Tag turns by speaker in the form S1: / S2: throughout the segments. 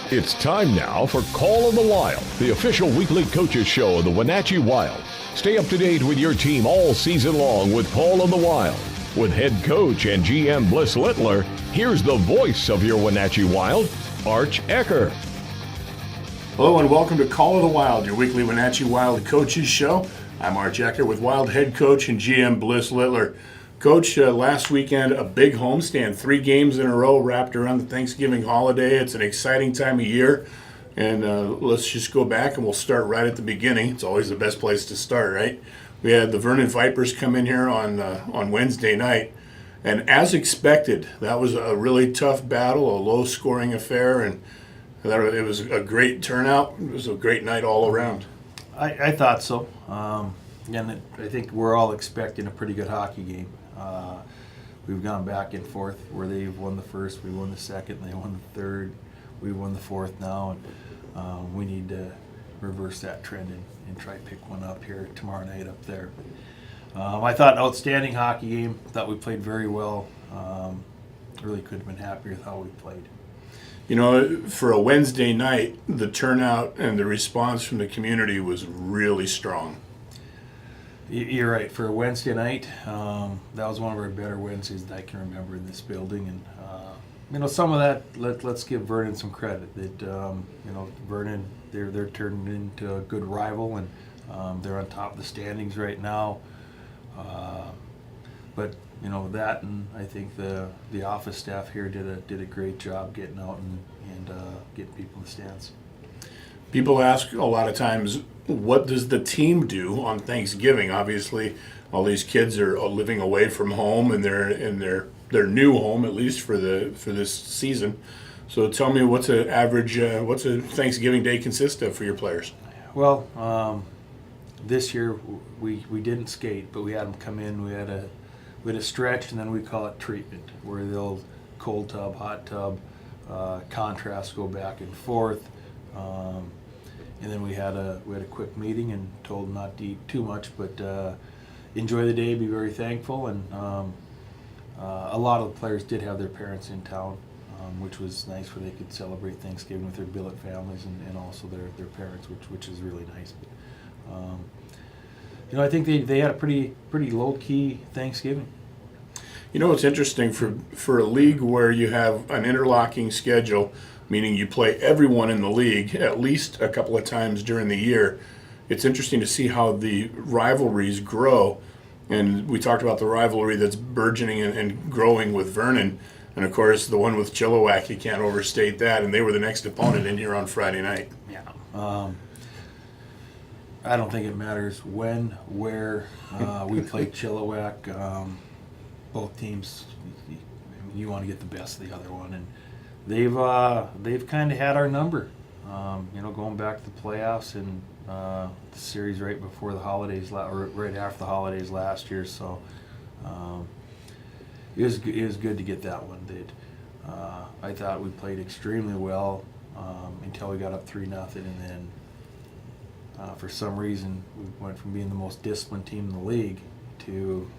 S1: It's time now for Call of the Wild, the official weekly coaches show of the Wenatchee Wild. Stay up to date with your team all season long with Call of the Wild. With head coach and GM Bliss Littler, here's the voice of your Wenatchee Wild, Arch Ecker.
S2: Hello and welcome to Call of the Wild, your weekly Wenatchee Wild coaches show. I'm Arch Ecker with Wild head coach and GM Bliss Littler. Coach, last weekend, a big homestand, 3 games in a row wrapped around the Thanksgiving holiday. It's an exciting time of year, and let's just go back and we'll start right at the beginning. It's always the best place to start, right? We had the Vernon Vipers come in here on Wednesday night, and as expected, that was a really tough battle, a low-scoring affair, and it was a great turnout. It was a great night all around.
S3: I thought so. Again, I think we're all expecting a pretty good hockey game. We've gone back and forth where they've won the first, we won the second, they won the third, we won the fourth now, and we need to reverse that trend and try to pick one up here tomorrow night up there. I thought an outstanding hockey game. Thought we played very well. Really couldn't have been happier with how we played.
S2: You know, for a Wednesday night, the turnout and the response from the community was really strong.
S3: You're right. For a Wednesday night, that was one of our better Wednesdays that I can remember in this building. And some of that, let's give Vernon some credit. That Vernon, they're turned into a good rival, and they're on top of the standings right now. But that, and I think the office staff here did a great job getting out and getting people in the stands.
S2: People ask a lot of times, what does the team do on Thanksgiving? Obviously, all these kids are living away from home, and they're in their new home, at least for this season. So tell me, what's a Thanksgiving day consist of for your players?
S3: Well, this year we didn't skate, but we had them come in. We had a stretch, and then we call it treatment, where they'll cold tub, hot tub, contrast go back and forth. And then we had a quick meeting and told them not to eat too much, but enjoy the day, be very thankful. And a lot of the players did have their parents in town, which was nice, where they could celebrate Thanksgiving with their billet families and also their parents, which is really nice. But, I think they had a pretty low-key Thanksgiving.
S2: You know, it's interesting for a league where you have an interlocking schedule, meaning you play everyone in the league at least a couple of times during the year. It's interesting to see how the rivalries grow. And we talked about the rivalry that's burgeoning and growing with Vernon. And, of course, the one with Chilliwack, you can't overstate that. And they were the next opponent in here on Friday night.
S3: Yeah. I don't think it matters when, where we play Chilliwack. Both teams, you want to get the best of the other one. And they've kind of had our number, going back to the playoffs and the series right before the holidays, or right after the holidays last year. So it was good to get that one. I thought we played extremely well until we got up 3-0, and then for some reason we went from being the most disciplined team in the league to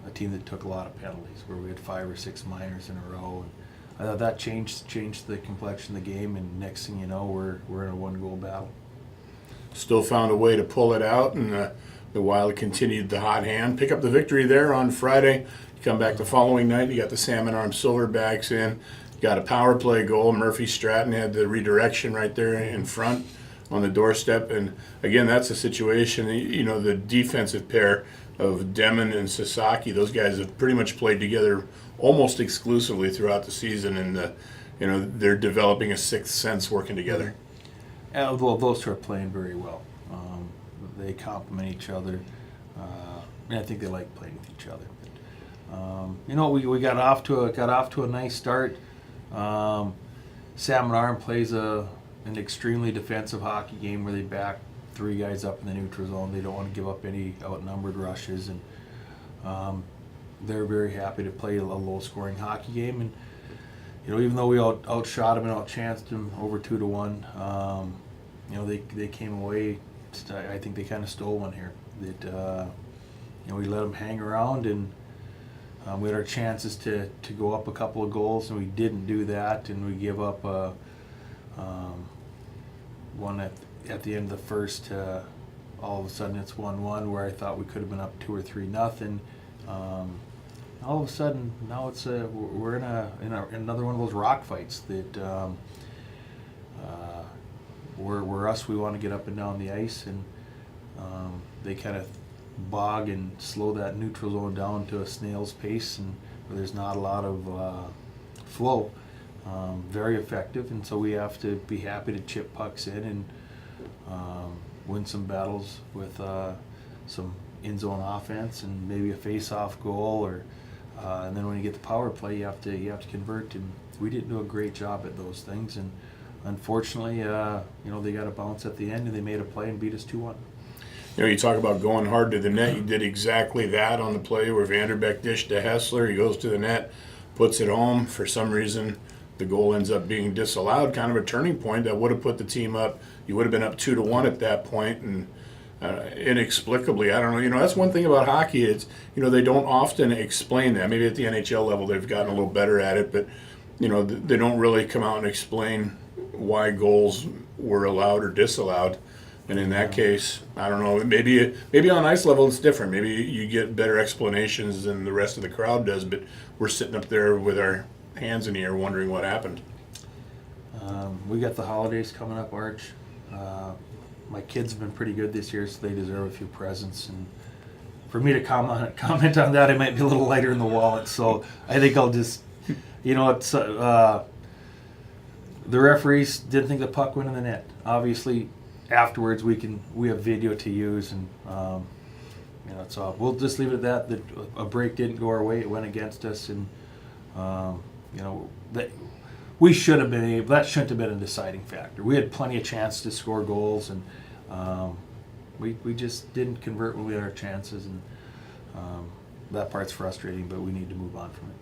S3: a team that took a lot of penalties, where we had 5 or 6 minors in a row. And I thought that changed the complexion of the game, and next thing you know, we're in a 1-goal battle.
S2: Still found a way to pull it out, and the Wild continued the hot hand. Pick up the victory there on Friday. You come back the following night, you got the Salmon Arm Silverbacks in. You got a power play goal. Murphy Stratton had the redirection right there in front on the doorstep. And again, that's a situation, the defensive pair of Demon and Sasaki, those guys have pretty much played together almost exclusively throughout the season, and they're developing a sixth sense working together.
S3: Well, those two are playing very well. They complement each other, and I think they like playing with each other. But, we got off to a nice start. Salmon Arm plays an extremely defensive hockey game, where they back 3 guys up in the neutral zone. They don't want to give up any outnumbered rushes, and they're very happy to play a low-scoring hockey game. And even though we outshot them and outchanced them over 2-1, they came away. I think they kind of stole one here. That we let them hang around, and We had our chances to go up a couple of goals, and we didn't do that, and we give up one at the end of the first. All of a sudden, it's 1-1, where I thought we could have been up 2 or 3-0. All of a sudden, now it's we're in another one of those rock fights that we're us. We want to get up and down the ice, and they kind of bog and slow that neutral zone down to a snail's pace, and where there's not a lot of flow. Very effective, and so we have to be happy to chip pucks in and win some battles with some in-zone offense and maybe a face-off goal, or and then when you get the power play, you have to convert. And we didn't do a great job at those things, and unfortunately, they got a bounce at the end, and they made a play and beat us 2-1.
S2: You talk about going hard to the net. You did exactly that on the play where Vanderbeck dished to Hessler. He goes to the net, puts it home. For some reason, the goal ends up being disallowed, kind of a turning point that would have put the team up. You would have been up 2-1 at that point, and inexplicably, I don't know. That's one thing about hockey. It's, they don't often explain that. Maybe at the NHL level they've gotten a little better at it, but, they don't really come out and explain why goals were allowed or disallowed. And in that case, I don't know, maybe on ice level it's different. Maybe you get better explanations than the rest of the crowd does, but we're sitting up there with our hands in the air wondering what happened.
S3: We got the holidays coming up, Arch. My kids have been pretty good this year, so they deserve a few presents. And for me to comment on that, I might be a little lighter in the wallet. So I think I'll just, it's the referees didn't think the puck went in the net. Obviously, afterwards we have video to use, and so we'll just leave it at that. That a break didn't go our way; it went against us, and that we should have been able. That shouldn't have been a deciding factor. We had plenty of chance to score goals, and we just didn't convert when we had our chances, and that part's frustrating. But we need to move on from it.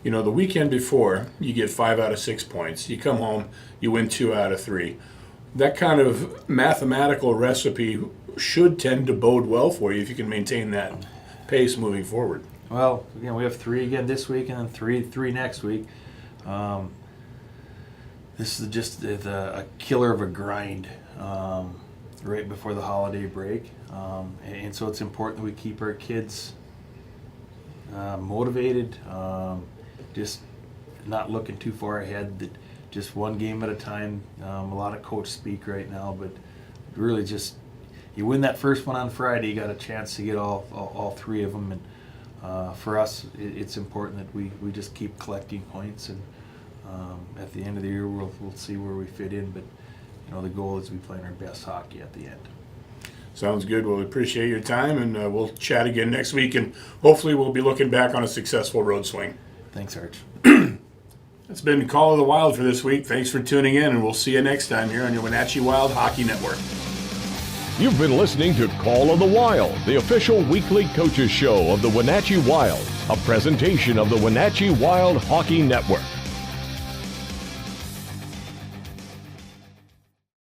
S2: The weekend before, you get 5 out of 6 points. You come home, you win 2 out of 3. That kind of mathematical recipe should tend to bode well for you if you can maintain that pace moving forward.
S3: Well, we have 3 again this week, and then three next week. This is just a killer of a grind right before the holiday break, and so it's important that we keep our kids motivated, just not looking too far ahead. That just one game at a time. A lot of coach speak right now, but really just you win that first one on Friday, you got a chance to get all 3 of them. And for us, it's important that we just keep collecting points, and at the end of the year, we'll see where we fit in. But the goal is we play our best hockey at the end.
S2: Sounds good. Well, we appreciate your time, and we'll chat again next week, and hopefully we'll be looking back on a successful road swing.
S3: Thanks, Arch.
S2: It's been Call of the Wild for this week. Thanks for tuning in, and we'll see you next time here on your Wenatchee Wild Hockey Network.
S1: You've been listening to Call of the Wild, the official weekly coaches show of the Wenatchee Wild, a presentation of the Wenatchee Wild Hockey Network.